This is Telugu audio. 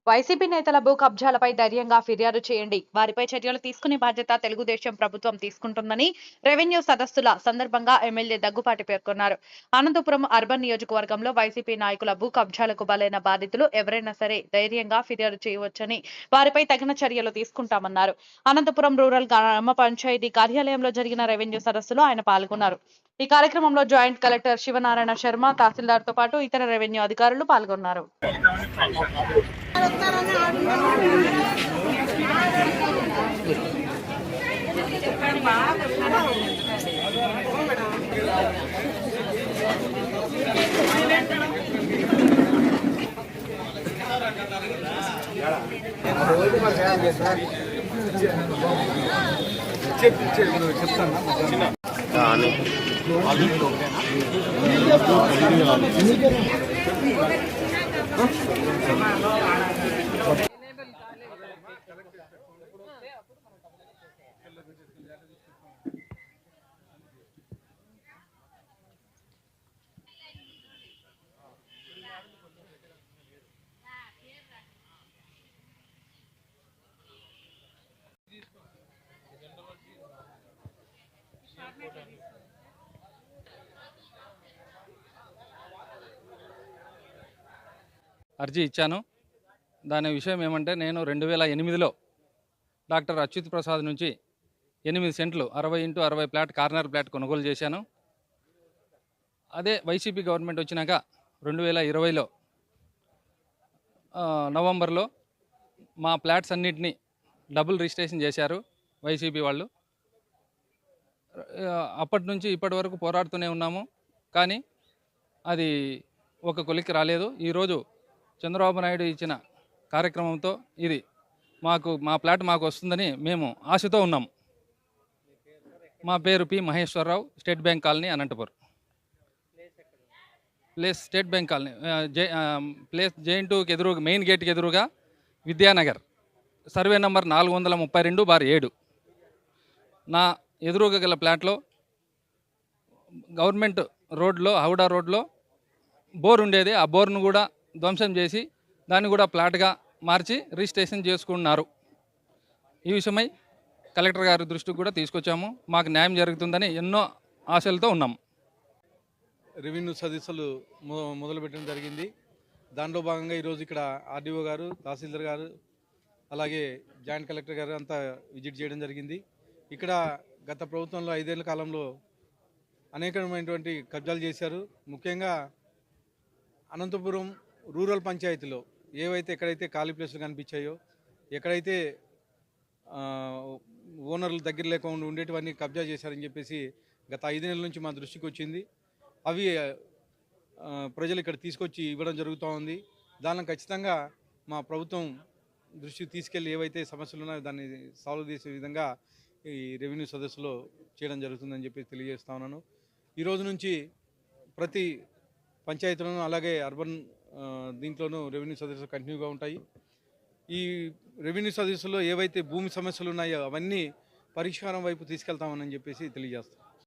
వైసీపీ నేతల భూ కబ్జాలపై ధైర్యంగా ఫిర్యాదు చేయండి. వారిపై చర్యలు తీసుకునే బాధ్యత తెలుగుదేశం ప్రభుత్వం తీసుకుంటుందని రెవెన్యూ సదస్సుల సందర్భంగా ఎమ్మెల్యే దగ్గుపాటి పేర్కొన్నారు. అనంతపురం అర్బన్ నియోజకవర్గంలో వైసీపీ నాయకుల భూ కబ్జాలకు బలైన బాధితులు ఎవరైనా సరే ధైర్యంగా ఫిర్యాదు చేయవచ్చని, వారిపై తగిన చర్యలు తీసుకుంటామన్నారు. అనంతపురం రూరల్ గ్రామ పంచాయతీ కార్యాలయంలో జరిగిన రెవెన్యూ సదస్సులో ఆయన పాల్గొన్నారు. ఈ కార్యక్రమంలో జాయింట్ కలెక్టర్ శివనారాయణ శర్మ, తహసీల్దార్తో పాటు ఇతర రెవెన్యూ అధికారులు పాల్గొన్నారు. అర్జీ ఇచ్చాను. దాని విషయం ఏమంటే, నేను 2008లో డాక్టర్ అచ్యుత్ ప్రసాద్ నుంచి 8 సెంట్లు 60x60 ఫ్లాట్ కార్నర్ ఫ్లాట్ కొనుగోలు చేశాను. అదే వైసీపీ గవర్నమెంట్ వచ్చినాక 2020లో నవంబర్లో మా ఫ్లాట్స్ అన్నింటినీ డబుల్ రిజిస్ట్రేషన్ చేశారు వైసీపీ వాళ్ళు. అప్పటి నుంచి ఇప్పటి వరకు పోరాడుతూనే ఉన్నాము, కానీ అది ఒక కొలిక్కి రాలేదు. ఈరోజు చంద్రబాబు నాయుడు ఇచ్చిన కార్యక్రమంతో ఇది మా ఫ్లాట్ మాకు వస్తుందని మేము ఆశతో ఉన్నాం. మా పేరు P Maheswararao, state bank colony, Anantapur. Place state bank colony, place జైంటూకి ఎదురుగా, మెయిన్ గేట్కి ఎదురుగా విద్యానగర్, సర్వే నంబర్ 432/7. నా ఎదురుగా గల ఫ్లాట్లో గవర్నమెంట్ రోడ్లో, హౌడా రోడ్లో బోర్ ఉండేది. ఆ బోర్ను కూడా ధ్వంసం చేసి దాన్ని కూడా ఫ్లాట్గా మార్చి రిజిస్ట్రేషన్ చేసుకున్నారు. ఈ విషయమై కలెక్టర్ గారి దృష్టికి కూడా తీసుకొచ్చాము. మాకు న్యాయం జరుగుతుందని ఎన్నో ఆశలతో ఉన్నాం. రెవెన్యూ సదస్సులు మొదలుపెట్టడం జరిగింది. దానిలో భాగంగా ఈరోజు ఇక్కడ ఆర్డీఓ గారు, తహసీల్దార్ గారు, అలాగే జాయింట్ కలెక్టర్ గారు అంతా విజిట్ చేయడం జరిగింది. ఇక్కడ గత ప్రభుత్వంలో 5 ఏళ్ల కాలంలో అనేకమైనటువంటి కబ్జాలు చేశారు. ముఖ్యంగా అనంతపురం రూరల్ పంచాయతీలో ఎక్కడైతే ఖాళీ ప్లేసులు కనిపించాయో, ఎక్కడైతే ఓనర్లు దగ్గర లేకుండా ఉండేటివన్నీ కబ్జా చేశారని చెప్పేసి గత 5 నెలల నుంచి మా దృష్టికి వచ్చింది. అవి ప్రజలు ఇక్కడ తీసుకొచ్చి ఇవ్వడం జరుగుతూ ఉంది. దానిని ఖచ్చితంగా మా ప్రభుత్వం దృష్టికి తీసుకెళ్ళి ఏవైతే సమస్యలు ఉన్నాయో దాన్ని సాల్వ్ చేసే విధంగా ఈ రెవెన్యూ సదస్సులో చేయడం జరుగుతుందని చెప్పి తెలియజేస్తా ఉన్నాను. ఈరోజు నుంచి ప్రతి పంచాయతీలోనూ అలాగే అర్బన్ దీంట్లోనూ రెవెన్యూ సదస్సులు కంటిన్యూగా ఉంటాయి. ఈ రెవెన్యూ సదస్సులో ఏవైతే భూమి సమస్యలు ఉన్నాయో అవన్నీ పరిష్కారం వైపు తీసుకెళ్తామని చెప్పేసి తెలియజేస్తాం.